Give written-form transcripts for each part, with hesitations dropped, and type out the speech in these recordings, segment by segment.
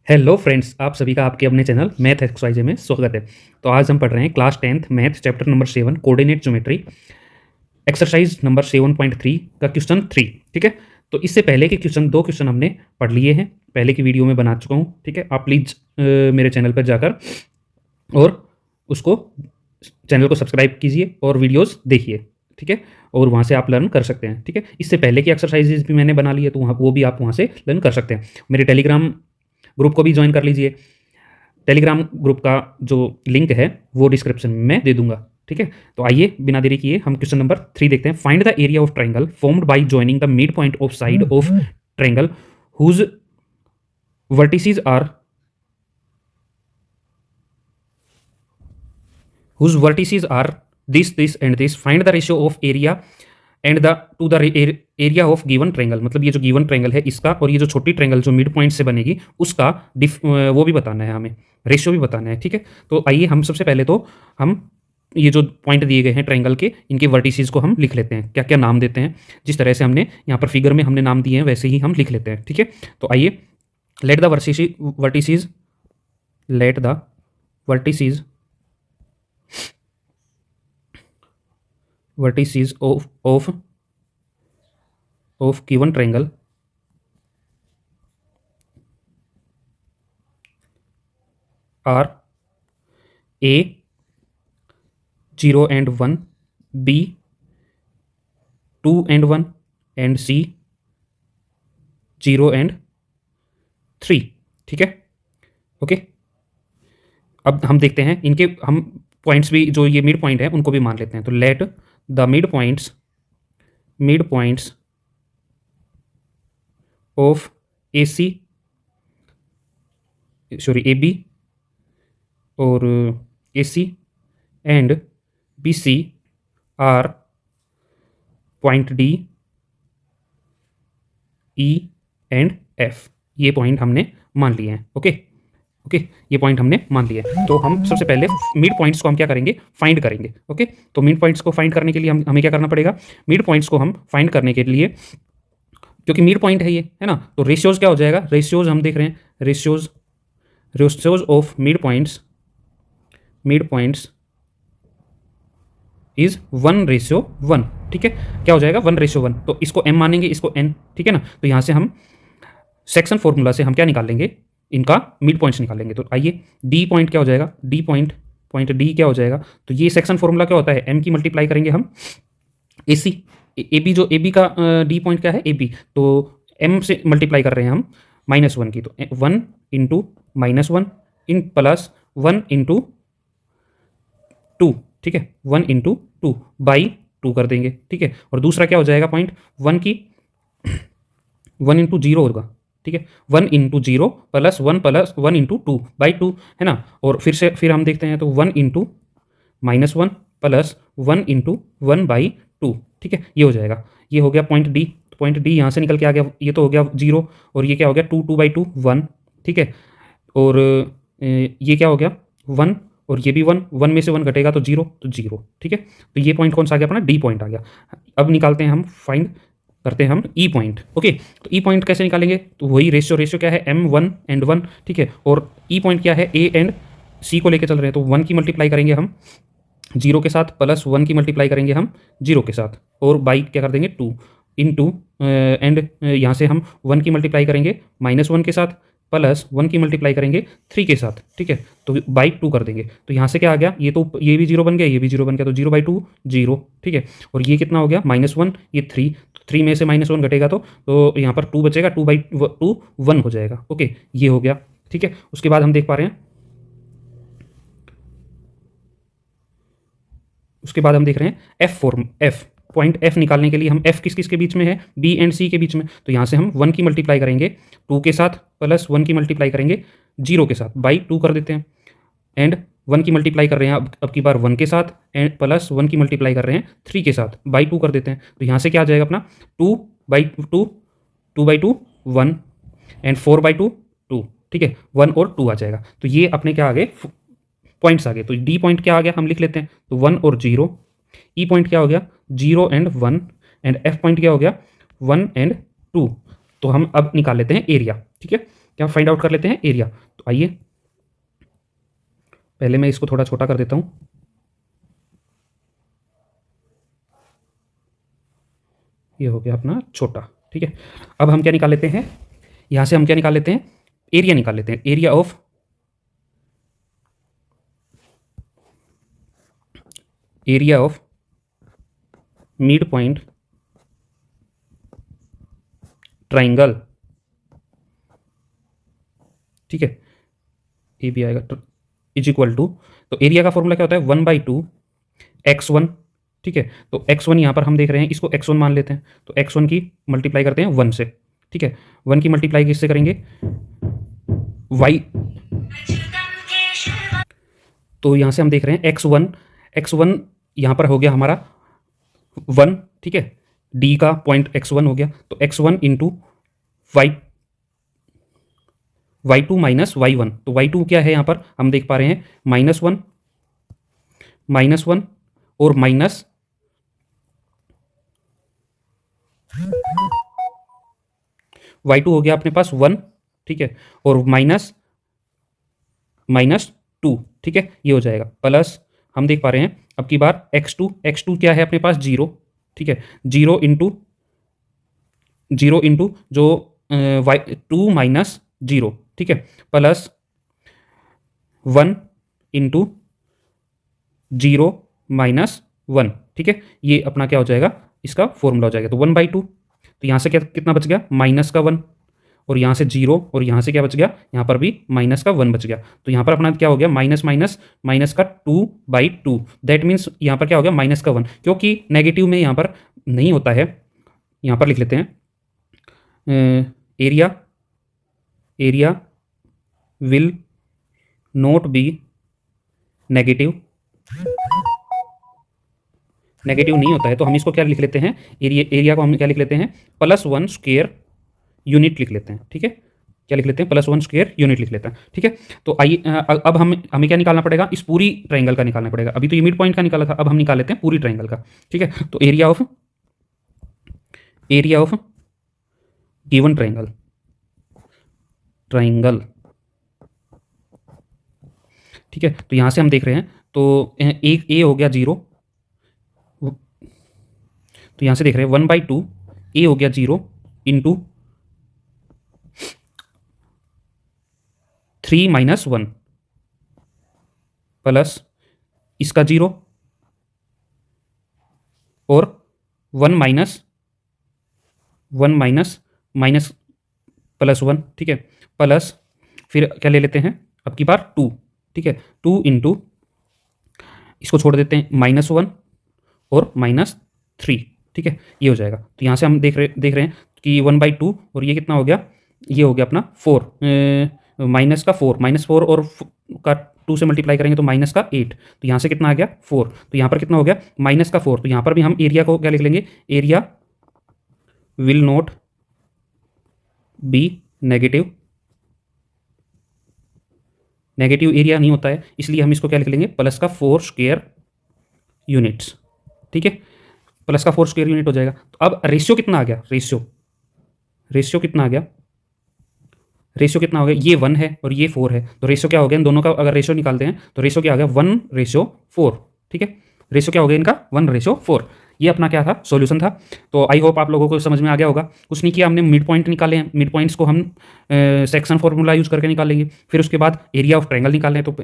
Hello friends, आप सभी का आपके अपने चैनल मैथ एक्सरसाइज में स्वागत है। तो आज हम पढ़ रहे हैं class 10th math chapter number 7 coordinate geometry exercise number 7.3 का क्वेश्चन 3। ठीक है, तो इससे पहले के दो क्वेश्चन हमने पढ़ लिए हैं, पहले की वीडियो में बना चुका हूँ। ठीक है, आप प्लीज़ मेरे चैनल पर जाकर और उसको चैनल को सब्सक्राइब कीजिए और वीडियोज़ देखिए। ठीक है, और वहाँ से आप लर्न कर सकते हैं। ठीक है, इससे पहले की एक्सरसाइजेज भी मैंने बना ली है, तो वो भी आप वहाँ से लर्न कर सकते हैं। मेरे टेलीग्राम ग्रुप को भी ज्वाइन कर लीजिए। टेलीग्राम ग्रुप का जो लिंक है वो डिस्क्रिप्शन में दे दूंगा। ठीक है, तो आइए बिना देरी किए हम क्वेश्चन नंबर 3 देखते हैं। Find the area of triangle formed by joining the mid point of side of triangle whose vertices are this and this. Find the ratio of area and the to the area of given triangle. मतलब ये जो given triangle है इसका और ये जो छोटी triangle जो मिड पॉइंट से बनेगी उसका वो भी बताना है, हमें रेशियो भी बताना है। ठीक है, तो आइए हम सबसे पहले तो हम ये जो पॉइंट दिए गए हैं ट्रायंगल के, इनके वर्टिसेस को हम लिख लेते हैं। क्या क्या नाम देते हैं, जिस तरह से हमने यहाँ पर फिगर में हमने नाम दिए हैं वैसे ही हम लिख लेते हैं। ठीक है, तो आइए let the vertices let the vertices vertices of given triangle are A 0 and 1, B 2 and 1 and C 0 and 3। ठीक है, ओके। अब हम देखते हैं इनके हम पॉइंट्स भी, जो ये मिड पॉइंट है उनको भी मान लेते हैं। तो let the mid points of AC sorry AB और AC and BC are point D, E and F। ये पॉइंट हमने मान लिए हैं। ओके ओके, ये पॉइंट हमने मान लिए। तो हम सबसे पहले मिड पॉइंट्स को हम क्या करेंगे, फाइंड करेंगे। ओके, तो मिड पॉइंट्स को फाइंड करने के लिए हमें क्या करना पड़ेगा, मिड पॉइंट्स को हम फाइंड करने के लिए, क्योंकि मिड पॉइंट है ये, है ना, तो रेशियोज क्या हो जाएगा, रेशियोज हम देख रहे हैं, ratios of mid points is 1:1। ठीक है, क्या हो जाएगा 1:1, तो इसको m मानेंगे, इसको n। ठीक है ना, तो यहाँ से हम सेक्शन फॉर्मूला से हम क्या निकाल लेंगे, इनका मिड पॉइंट्स निकाल लेंगे। तो आइए डी पॉइंट क्या हो जाएगा, डी पॉइंट डी क्या हो जाएगा, तो ये सेक्शन फॉर्मूला क्या होता है, m की मल्टीप्लाई करेंगे हम AC AB, जो AB का डी पॉइंट क्या है AB, तो m से मल्टीप्लाई कर रहे हैं हम -1 की, तो 1 इंटू -1 इन प्लस 1 इंटू 2। ठीक है, 1 इंटू 2 बाई 2 कर देंगे। ठीक है, और दूसरा क्या हो जाएगा पॉइंट 1 की 1 इंटू 0 होगा। ठीक है, 1 इंटू 0 प्लस 1 इंटू 2 बाई 2, है ना। और फिर हम देखते हैं, तो 1 इंटू -1 प्लस 1 इंटू 1 बाई 2। ठीक है, ये हो जाएगा, ये हो गया पॉइंट डी। पॉइंट डी यहाँ से निकल के आ गया, ये तो हो गया 0 और ये क्या हो गया 2 2 1। ठीक है, और ये क्या हो गया 1 और ये भी 1 में से 1 घटेगा तो 0, तो 0। ठीक है, तो ये पॉइंट कौन सा आ गया अपना, डी पॉइंट आ गया। अब निकालते हैं हम, फाइंड करते हैं हम ई पॉइंट। ओके, तो ई पॉइंट कैसे निकालेंगे, तो वही रेशियो क्या है m1 एंड 1। ठीक है, और ई पॉइंट क्या है, ए एंड सी को लेके चल रहे हैं, तो 1 की मल्टीप्लाई करेंगे हम 0 के साथ, प्लस 1 की मल्टीप्लाई करेंगे हम 0 के साथ, और बाई क्या कर देंगे 2 इंटू एंड यहाँ से हम 1 की मल्टीप्लाई करेंगे -1 के साथ, प्लस 1 की मल्टीप्लाई करेंगे 3 के साथ। ठीक है, तो बाई 2 कर देंगे, तो यहाँ से क्या आ गया, ये भी 0 बन गया, ये भी 0 बन गया, तो 0/2 0। ठीक है, और ये कितना हो गया -1, ये 3, 3 में से -1 घटेगा तो यहाँ पर 2 बचेगा, 2/2 1 हो जाएगा। ओके, ये हो गया। ठीक है, उसके बाद हम देख पा रहे हैं, उसके बाद हम देख रहे हैं F पॉइंट F निकालने के लिए हम F किस के बीच में है, B एंड C के बीच में, तो यहाँ से हम 1 की मल्टीप्लाई करेंगे 2 के साथ, प्लस 1 की मल्टीप्लाई करेंगे 0 के साथ, बाई 2 कर देते हैं, एंड 1 की मल्टीप्लाई कर रहे हैं अब की बार 1 के साथ, एंड प्लस 1 की मल्टीप्लाई कर रहे हैं 3 के साथ, बाई 2 कर देते हैं, तो यहाँ से क्या आ जाएगा अपना 2/2 1 एंड 4/2 2। ठीक है, 1 और 2 आ जाएगा, तो ये अपने क्या आ गए पॉइंट्स आ गए। तो डी पॉइंट क्या आ गया, हम लिख लेते हैं, तो 1 और 0। ई पॉइंट क्या हो गया 0 एंड 1, एंड एफ पॉइंट क्या हो गया 1 एंड 2। तो हम अब निकाल लेते हैं एरिया। ठीक है, क्या फाइंड आउट कर लेते हैं? एरिया। तो आइए पहले मैं इसको थोड़ा छोटा कर देता हूँ। ये हो गया अपना छोटा, ठीक है। अब हम क्या निकाल लेते हैं, यहाँ से हम क्या निकाल लेते हैं? एरिया निकाल लेते हैं। Area of mid point triangle, ठीक है, ए भी आएगा, इज इक्वल टू, तो एरिया का फॉर्मूला क्या होता है? 1/2 x1, ठीक है। तो x1 यहाँ पर हम देख रहे हैं, इसको x1 मान लेते हैं, तो x1 की मल्टीप्लाई करते हैं 1 से, ठीक है। 1 की मल्टीप्लाई किससे करेंगे? y, तो यहाँ से हम देख रहे हैं x1 यहाँ पर हो गया हमारा 1, ठीक है। d का पॉइंट x1 हो गया, तो x1 into y2 minus y1, तो y2 क्या है यहाँ पर हम देख पा रहे हैं? -1 और माइनस y2 हो गया अपने पास 1, ठीक है, और -2, ठीक है, ये हो जाएगा। प्लस हम देख पा रहे हैं अब की बार x2 क्या है अपने पास? 0, ठीक है। 0 इंटू जो y2 माइनस 0, ठीक है, प्लस 1 इंटू 0 माइनस 1, ठीक है। ये अपना क्या हो जाएगा? इसका फॉर्मूला हो जाएगा। तो 1/2, तो यहाँ से क्या कितना बच गया? माइनस का 1, और यहाँ से 0, और यहाँ से क्या बच गया? यहाँ पर भी माइनस का 1 बच गया। तो यहाँ पर अपना क्या हो गया? माइनस का 2/2, दैट मीन्स यहाँ पर क्या हो गया? माइनस का 1, क्योंकि नेगेटिव में यहाँ पर नहीं होता है। यहाँ पर लिख लेते हैं area will not be negative नहीं होता है, तो हम इसको क्या लिख लेते हैं? एरिया को हम क्या लिख लेते हैं? +1 स्क्वायर यूनिट लिख लेते हैं, ठीक है। क्या लिख लेते हैं? +1 स्क्वायर यूनिट लिख लेते हैं, ठीक है। तो आइए अब हमें क्या निकालना पड़ेगा? इस पूरी ट्राइंगल का निकालना पड़ेगा। अभी तो ये मिड पॉइंट का निकाला था, अब हम निकाल लेते हैं पूरी ट्राइंगल का, ठीक है। तो एरिया ऑफ गिवन ट्राइंगल, ठीक है। तो यहाँ से हम देख रहे हैं, तो एक ए हो गया 0, तो यहाँ से देख रहे हैं 1/2 ए हो गया 0 इंटू 3 - 1 प्लस इसका 0 और 1 माइनस प्लस 1, ठीक है, प्लस फिर क्या ले लेते हैं अब की बार 2, ठीक है। 2 इंटू, इसको छोड़ देते हैं, -1 और -3, ठीक है, ये हो जाएगा। तो यहाँ से हम देख रहे हैं कि 1/2 और ये कितना हो गया? ये हो गया अपना 4, -4 और का 2 से मल्टीप्लाई करेंगे तो -8, तो यहाँ से कितना आ गया? 4, तो यहाँ पर कितना हो गया? -4, तो यहाँ पर भी हम एरिया को क्या लिख लेंगे? Area will not be negative area नहीं होता है, इसलिए हम इसको क्या लिख लेंगे? +4 स्क्वायर यूनिट्स, ठीक है, +4 स्क्वायर यूनिट हो जाएगा। तो अब रेशियो कितना आ गया? रेशियो कितना आ गया? रेशियो कितना हो गया? ये 1 है और ये 4 है, तो रेशियो क्या हो गया? इन दोनों का अगर रेशियो निकालते हैं तो रेशियो क्या आ गया? 1/4, ठीक है। रेशियो क्या हो गया इनका? 1/4। ये अपना क्या था? सॉल्यूशन था। तो आई होप आप लोगों को समझ में आ गया होगा। कुछ नहीं किया हमने, मिड पॉइंट निकाले हैं, मिड पॉइंट्स को हम सेक्शन फॉर्मूला यूज़ करके निकालेंगे। फिर उसके बाद एरिया ऑफ ट्रायंगल निकालना है, तो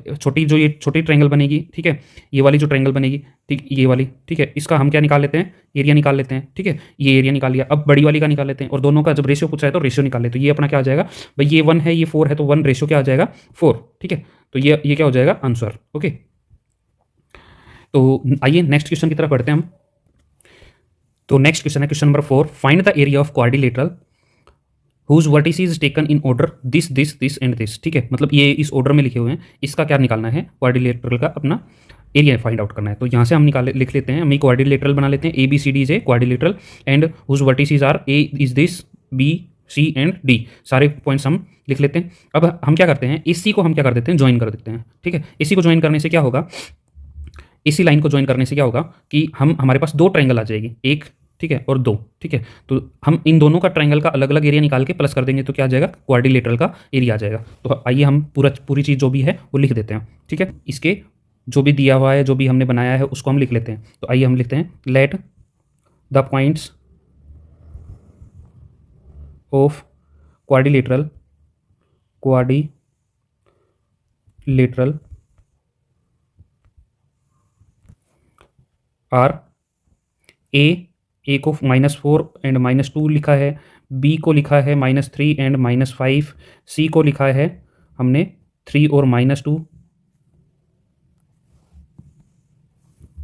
ये छोटी ट्रायंगल बनेगी, ठीक है, ये वाली जो ट्रायंगल बनेगी, ठीक, ये वाली, ठीक है, इसका हम क्या निकाल लेते हैं? एरिया निकाल लेते हैं, ठीक है, ये एरिया निकाल लिया। अब बड़ी वाली का निकाल लेते हैं, और दोनों का जब रेशियो पूछा है तो रेशियो निकाल लेते हैं। तो ये अपना क्या आ जाएगा भाई? ये 1 है, ये 4 है, तो 1 रेशियो क्या आ जाएगा? 4, ठीक है। तो ये क्या हो जाएगा? Answer, okay. तो आइए नेक्स्ट क्वेश्चन की तरफ बढ़ते हैं हम। तो नेक्स्ट क्वेश्चन है question number 4, find the area of quadrilateral whose vertices is taken in order this this this and this, ठीक है, मतलब ये इस ऑर्डर में लिखे हुए हैं, इसका क्या निकालना है? क्वाड्रिलेटरल का अपना एरिया फाइंड आउट करना है। तो यहाँ से हम लिख लेते हैं, हम क्वाड्रिलेटरल बना लेते हैं, ABCD is a quadrilateral and whose vertices are A is this, B, C and D, सारे पॉइंट्स हम लिख लेते हैं। अब हम क्या करते हैं? AC को हम क्या कर देते हैं? ज्वाइन कर देते हैं, ठीक है। AC को ज्वाइन करने से क्या होगा? AC लाइन को ज्वाइन करने से क्या होगा कि हमारे पास 2 ट्रायंगल आ जाएगी, एक ठीक है, और 2, ठीक है। तो हम इन दोनों का ट्रायंगल का अलग अलग एरिया निकाल के प्लस कर देंगे तो क्या आ जाएगा, क्वाड्रिलेटरल का एरिया आ जाएगा। तो आइए हम पूरी चीज़ जो भी है वो लिख देते हैं, ठीक है। इसके जो भी दिया हुआ है, जो भी हमने बनाया है उसको हम लिख लेते हैं। तो आइए हम लिखते हैं, let the points of quadrilateral are A को -4 एंड -2 लिखा है, बी को लिखा है -3 एंड -5, सी को लिखा है हमने 3 और -2,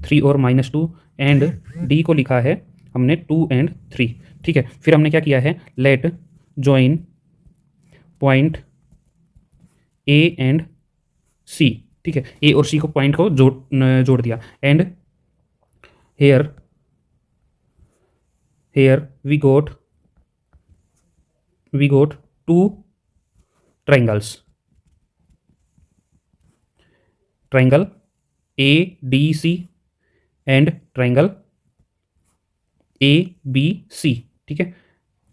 3 और -2 एंड डी को लिखा है हमने 2 एंड 3, ठीक है। फिर हमने क्या किया है, let join point A and C, ठीक है। ए और सी को पॉइंट को जोड़ दिया and hair we got 2 triangles, triangle ADC and triangle ABC, ठीक है।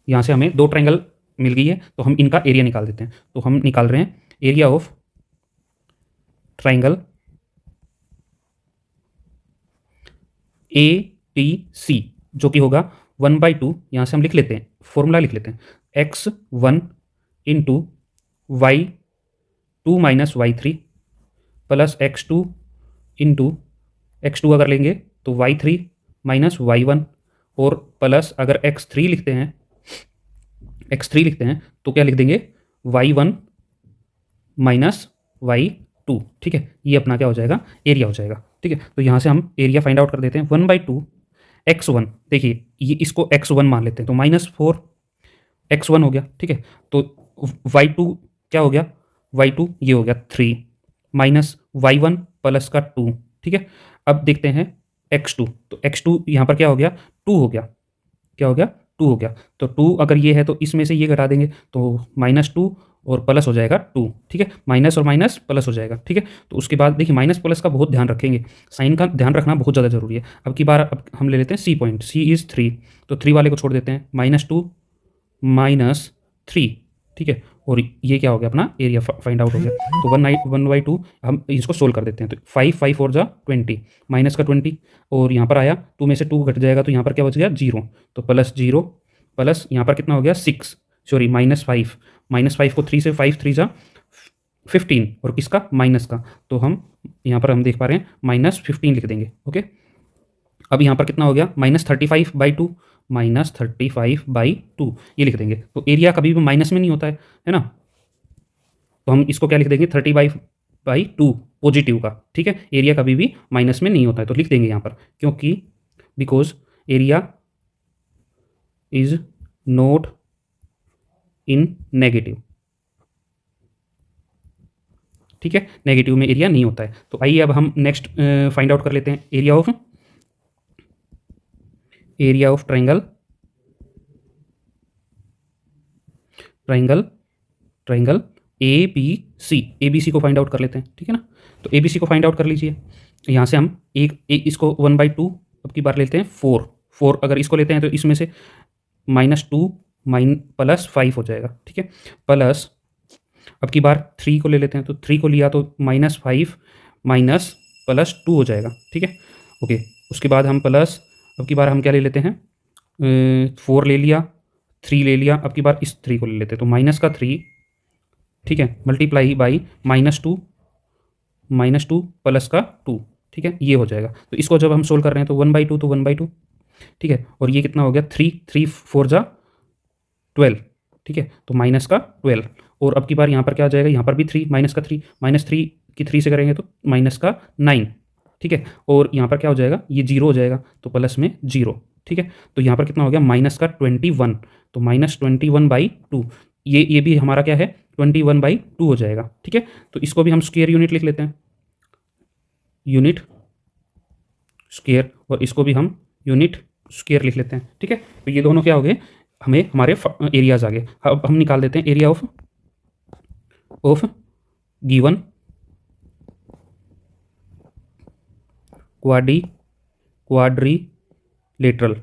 यहाँ से हमें 2 ट्रायंगल मिल गई है, तो हम इनका एरिया निकाल देते हैं। तो हम निकाल रहे हैं एरिया ऑफ ट्रायंगल ATC, जो कि होगा 1/2, यहाँ से हम लिख लेते हैं, फॉर्मूला लिख लेते हैं, x1 into y2 minus y3 plus x2 into x2 अगर लेंगे तो y3 माइनस y1, और प्लस अगर x3 लिखते हैं तो क्या लिख देंगे, y1 माइनस y2, ठीक है। ये अपना क्या हो जाएगा, एरिया हो जाएगा, ठीक है। तो यहाँ से हम एरिया फाइंड आउट कर देते हैं, 1/2 x1, देखिए ये इसको x1 मान लेते हैं, तो -4 x1 हो गया, ठीक है। तो y2 क्या हो गया, y2 ये हो गया 3 माइनस y1 प्लस का 2, ठीक है। अब देखते हैं x2, तो x2 यहाँ पर क्या हो गया, 2 हो गया, क्या हो गया, 2 हो गया। तो 2 अगर ये है तो इसमें से ये घटा देंगे तो -2 और प्लस हो जाएगा 2, ठीक है। माइनस और माइनस प्लस हो जाएगा, ठीक है। तो उसके बाद देखिए माइनस प्लस का बहुत ध्यान रखेंगे, साइन का ध्यान रखना बहुत ज़्यादा जरूरी है। अब की बार अब हम ले लेते हैं सी पॉइंट, सी इज़ 3, तो 3 वाले को छोड़ देते हैं, -2 -3, ठीक है। और ये क्या हो गया, अपना एरिया फाइंड आउट हो गया। तो 1/2 हम इसको सोल्व कर देते हैं, तो 5 4 जा 20, माइनस का 20, और यहाँ पर आया 2 में से 2 घट जाएगा तो यहाँ पर क्या बच गया, 0, तो +0 प्लस यहाँ पर कितना हो गया, 6, सॉरी -5 को 3 से 5 3 जा 15, और किसका, माइनस का, तो हम यहाँ पर हम देख पा रहे हैं -15 लिख देंगे, ओके। अब यहाँ पर कितना हो गया, -35/2, -35/2 ये लिख देंगे। तो एरिया कभी भी माइनस में नहीं होता है ना। तो हम इसको क्या लिख देंगे, 30/2 पॉजिटिव का, ठीक है। एरिया कभी भी माइनस में नहीं होता है, तो लिख देंगे यहाँ पर, क्योंकि because area is not in negative, ठीक है। नेगेटिव में एरिया नहीं होता है। तो आइए अब हम नेक्स्ट फाइंड आउट कर लेते हैं, एरिया ऑफ ट्रायंगल ABC को फाइंड आउट कर लेते हैं, ठीक है ना। तो ABC को फाइंड आउट कर लीजिए। यहाँ से हम इसको 1/2 अब की बार लेते हैं, 4 अगर इसको लेते हैं तो इसमें से -2 +5 हो जाएगा, ठीक है। प्लस अब की बार 3 को ले लेते हैं, तो 3 को लिया तो -5 माइनस +2 हो जाएगा, ठीक है, ओके। उसके बाद हम प्लस अब की बार हम क्या ले लेते हैं, 4 ले लिया, 3 ले लिया, अब की बार इस 3 को ले लेते हैं, तो -3, ठीक है, मल्टीप्लाई बाई -2 प्लस का 2, ठीक है, ये हो जाएगा। तो इसको जब हम सोल्व कर रहे हैं तो 1/2 तो 1/2, ठीक है। और ये कितना हो गया, 3 4 जा 12, ठीक है, तो माइनस का 12, और अब की बार यहाँ पर क्या आ जाएगा, यहाँ पर भी 3 माइनस का 3, -3 की 3 से करेंगे तो माइनस का 9, ठीक है। और यहाँ पर क्या हो जाएगा, ये 0 हो जाएगा, तो प्लस में 0, ठीक है। तो यहाँ पर कितना हो गया, -21, तो -21/2, ये भी हमारा क्या है, 21/2 हो जाएगा, ठीक है। तो इसको भी हम स्क्वायर यूनिट लिख लेते हैं, यूनिट स्क्वायर, और इसको भी हम यूनिट स्क्वायर लिख लेते हैं, ठीक है। तो ये दोनों क्या हो गए, हमें हमारे एरियाज आ गए। अब हम निकाल देते हैं area of given quadrilateral,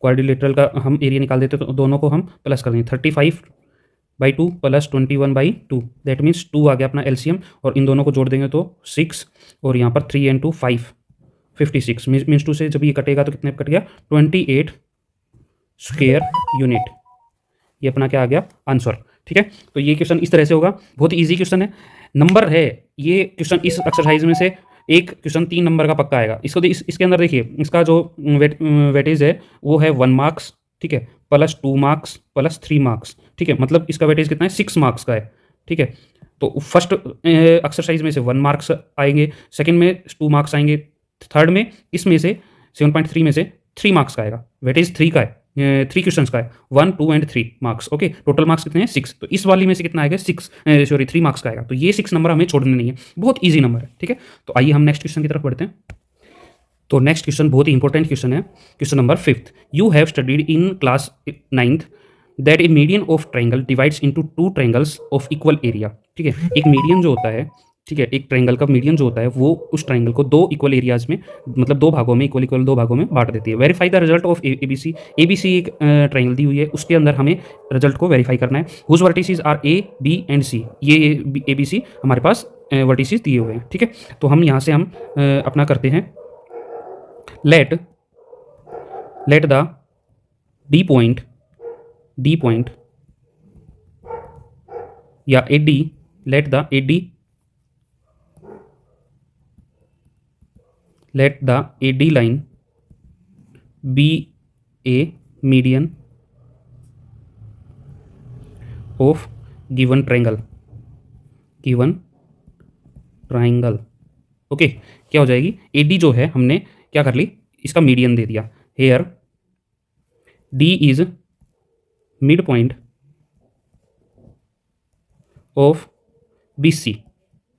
quadrilateral का हम एरिया निकाल देते तो दोनों को हम प्लस कर देंगे 35/2 प्लस 21/2, दैट मीन्स 2 आ गया अपना एलसीएम, और इन दोनों को जोड़ देंगे तो 6, और यहाँ पर 3 and 2 5, 56 मीन्स 2 से जब ये कटेगा तो कितने कट गया 28 स्क्वायर यूनिट। ये अपना क्या आ गया आंसर। ठीक है, तो ये क्वेश्चन इस तरह से होगा, बहुत ही ईजी क्वेश्चन है, नंबर है ये क्वेश्चन। इस एक्सरसाइज में से एक क्वेश्चन 3 नंबर का पक्का आएगा। इसको इसके अंदर देखिए, इसका जो वेटेज है वो है 1 मार्क्स, ठीक है, प्लस 2 मार्क्स प्लस 3 मार्क्स, ठीक है, मतलब इसका वेटेज कितना है 6 मार्क्स का है। ठीक है, तो फर्स्ट एक्सरसाइज में से 1 मार्क्स आएंगे, सेकंड में 2 मार्क्स आएंगे, थर्ड में इसमें से 7.3 में से 3 मार्क्स का आएगा, वेटेज 3 का है, 3 क्वेश्चंस का है, 1, 2 and 3 marks. Okay, total marks कितने हैं 6, तो इस वाली में से कितना आएगा 3 मार्क्स का आएगा, तो ये 6 नंबर हमें छोड़ने नहीं है, बहुत ईजी नंबर है। ठीक है, तो आइए हम नेक्स्ट क्वेश्चन की तरफ बढ़ते हैं। तो नेक्स्ट क्वेश्चन बहुत ही इंपॉर्टेंट क्वेश्चन है, question number 5th। You have studied in class 9th that A median of triangle divides into 2 triangles of equal area. ठीक है, एक मीडियन जो होता है, ठीक है, एक ट्रायंगल का मीडियन जो होता है वो उस ट्रायंगल को 2 इक्वल एरियाज में, मतलब 2 भागों में, इक्वल 2 भागों में बांट देती है। Verify the result of ABC. ABC एक ट्रायंगल दी हुई है, उसके अंदर हमें रिजल्ट को वेरीफाई करना है। Whose vertices are A, B and C. ये एबीसी हमारे पास वर्टिसेस दिए हुए हैं। ठीक है, तो हम यहाँ से हम अपना करते हैं, लेट द डी पॉइंट या AD, let the AD line be a median of given triangle। Okay, क्या हो जाएगी AD जो है हमने क्या कर ली, इसका मीडियन दे दिया। Here D is mid point of BC।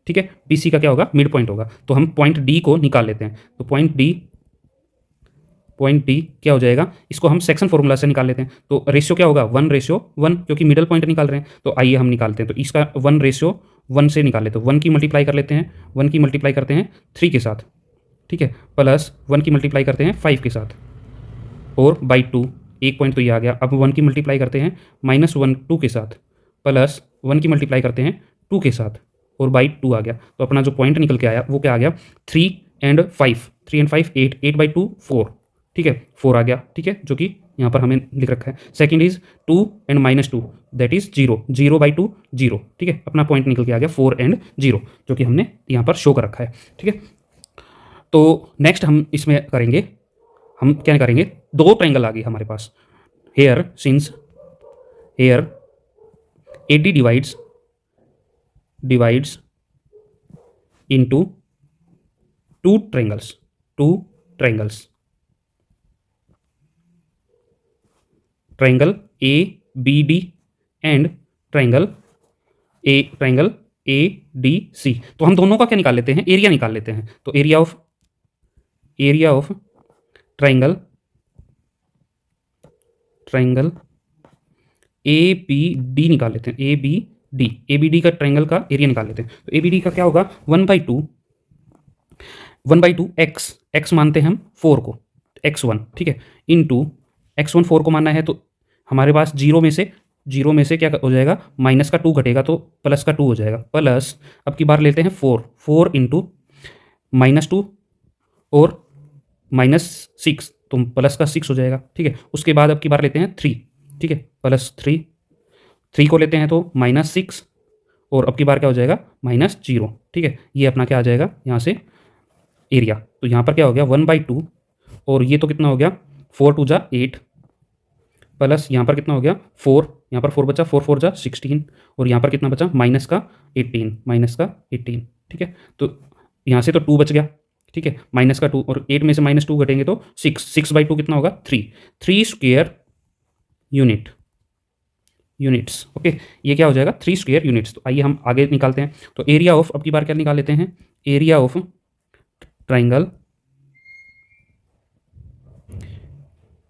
ठीक है, BC का क्या होगा मिड पॉइंट होगा, तो हम पॉइंट D को निकाल लेते हैं। तो पॉइंट D क्या हो जाएगा, इसको हम सेक्शन फॉर्मूला से निकाल लेते हैं। तो रेशियो क्या होगा 1:1, क्योंकि मिडल पॉइंट निकाल रहे हैं। तो आइए हम निकालते हैं, तो इसका 1:1 से निकाल लेते हैं। 1 की मल्टीप्लाई कर लेते हैं, 1 की मल्टीप्लाई करते हैं 3 के साथ, ठीक है, प्लस 1 की मल्टीप्लाई करते हैं 5 के साथ, और बाई 2, एक पॉइंट तो ये आ गया। अब 1 की मल्टीप्लाई करते हैं -1 2 के साथ, प्लस 1 की मल्टीप्लाई करते हैं 2 के साथ, और बाई 2 आ गया। तो अपना जो पॉइंट निकल के आया वो क्या आ गया 3 and 5, 3 and 5 8, 8/2 4, ठीक है, 4 आ गया। ठीक है, जो कि यहाँ पर हमें लिख रखा है। Second is 2 and -2 that is 0, 0/2 0। ठीक है, अपना पॉइंट निकल के आ गया 4 and 0, जो कि हमने यहाँ पर शो कर रखा है। ठीक है, तो नेक्स्ट हम इसमें करेंगे, हम क्या करेंगे, 2 ट्रायंगल आ गई हमारे पास। Here since here AD divides into 2 triangles, triangle ABD and triangle ADC। तो हम दोनों का क्या निकाल लेते हैं, एरिया निकाल लेते हैं। तो एरिया ऑफ ट्रायंगल ABD निकाल लेते हैं। ABD का ट्रायंगल का एरिया निकाल लेते हैं। तो ABD का क्या होगा 1/2 x मानते हैं हम 4 को, x1, ठीक है, इनटू x1 4 को मानना है। तो हमारे पास 0 में से क्या हो जाएगा, माइनस का 2 घटेगा तो प्लस का 2 हो जाएगा। प्लस अब की बार लेते हैं 4 इंटू -2 और -6, तो प्लस का 6 हो जाएगा। ठीक है, उसके बाद अब की बार लेते हैं 3, ठीक है, प्लस 3 को लेते हैं तो -6, और अब की बार क्या हो जाएगा -0। ठीक है, ये अपना क्या आ जाएगा यहाँ से एरिया। तो यहाँ पर क्या हो गया 1/2, और ये तो कितना हो गया 4 2 जा 8, प्लस यहाँ पर कितना हो गया 4, यहाँ पर 4 बचा, 4 4 जा 16, और यहाँ पर कितना बचा -18। ठीक है, तो यहाँ से तो 2 बच गया। ठीक है, -2, और 8 में से -2 घटेंगे तो 6/2 कितना होगा 3 स्क्वायर यूनिट्स। ओके, ये क्या हो जाएगा 3 स्क्वायर यूनिट्स। तो आइए हम आगे निकालते हैं। तो एरिया ऑफ, अब की बार क्या निकाल लेते हैं, एरिया ऑफ ट्रायंगल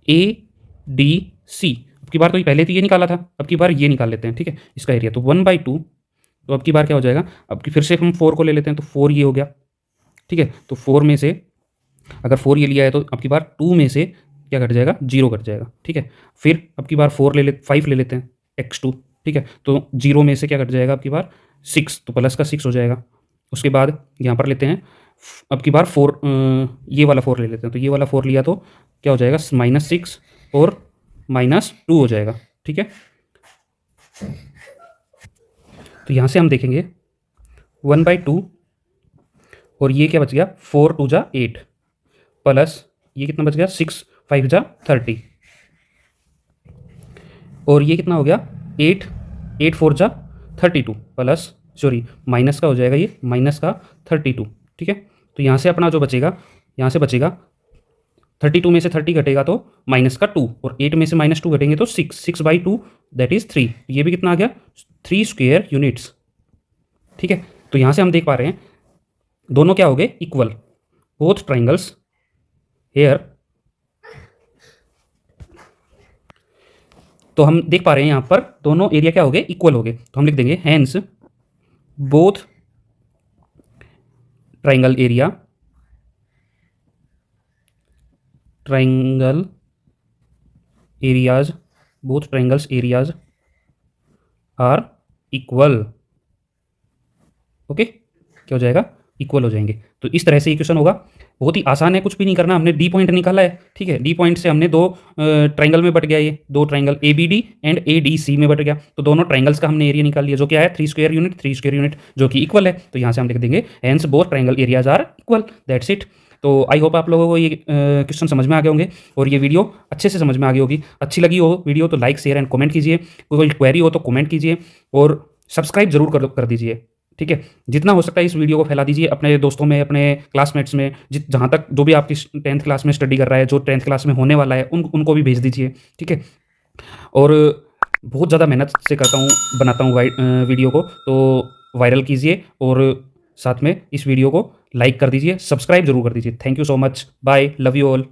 ADC। अब की बार तो पहले तो ये निकाला था, अब की बार ये निकाल लेते हैं। ठीक है, इसका एरिया तो 1/2, तो अब की बार क्या हो जाएगा, अब की फिर से हम 4 को ले लेते हैं, तो 4 ये हो गया। ठीक है, तो 4 में से अगर 4 ये लिया है तो अब की बार 2 में से क्या घट जाएगा, 0 घट जाएगा। ठीक है, फिर अब की बार 5 ले लेते हैं x2। ठीक है, तो 0 में से क्या घट जाएगा अब की बार 6, तो प्लस का 6 हो जाएगा। उसके बाद यहाँ पर लेते हैं अब की बार 4, ये वाला 4 ले लेते हैं, तो ये वाला 4 लिया तो क्या हो जाएगा, -6 और -2 हो जाएगा। ठीक है, तो यहाँ से हम देखेंगे 1/2 और ये क्या बच गया, 4 2 जा 8 प्लस ये कितना बच गया, 6 5 जा 30 और ये कितना हो गया 8 8 4 जा 32 प्लस सॉरी माइनस का हो जाएगा ये माइनस का 32। ठीक है, तो यहाँ से अपना जो बचेगा, यहाँ से बचेगा 32 में से 30 घटेगा तो माइनस का 2 और 8 में से -2 घटेंगे तो 6/2 दैट इज 3। ये भी कितना आ गया, 3 स्क्वायर यूनिट्स। ठीक है, तो यहाँ से हम देख पा रहे हैं दोनों क्या हो गए, इक्वल, बोथ ट्राइंगल्स हेयर। तो हम देख पा रहे हैं यहाँ पर दोनों एरिया क्या हो गए, इक्वल हो गए। तो हम लिख देंगे hence both triangle area both triangles areas are equal. Okay, क्या हो जाएगा, इक्वल हो जाएंगे। तो इस तरह से इक्वेशन होगा, बहुत ही आसान है, कुछ भी नहीं करना। हमने डी पॉइंट निकाला है। ठीक है, डी पॉइंट से हमने 2 ट्राइंगल में बट गया, ये 2 ट्राइंगल ABD एंड ADC में बट गया, तो दोनों ट्राइंगल्स का हमने एरिया निकाल लिया, जो क्या है 3 स्क्वायर यूनिट जो कि इक्वल है। तो यहाँ से हम लिख देंगे hence both triangle areas are equal, that's it. तो आई होप आप लोगों को ये क्वेश्चन समझ में आ गए होंगे और ये वीडियो अच्छे से समझ में आ गई होगी। अच्छी लगी हो वीडियो तो लाइक शेयर एंड कमेंट कीजिए, कोई क्वेरी हो तो कमेंट कीजिए और सब्सक्राइब जरूर कर दीजिए। ठीक है, जितना हो सकता है इस वीडियो को फैला दीजिए अपने दोस्तों में, अपने क्लासमेट्स में, जहाँ तक जो भी आपकी 10th क्लास में स्टडी कर रहा है, जो 10th क्लास में होने वाला है, उनको भी भेज दीजिए। ठीक है, और बहुत ज़्यादा मेहनत से करता हूँ, बनाता हूँ वीडियो को, तो वायरल कीजिए और साथ में इस वीडियो को लाइक कर दीजिए, सब्सक्राइब जरूर कर दीजिए। Thank you so much, bye, love you all.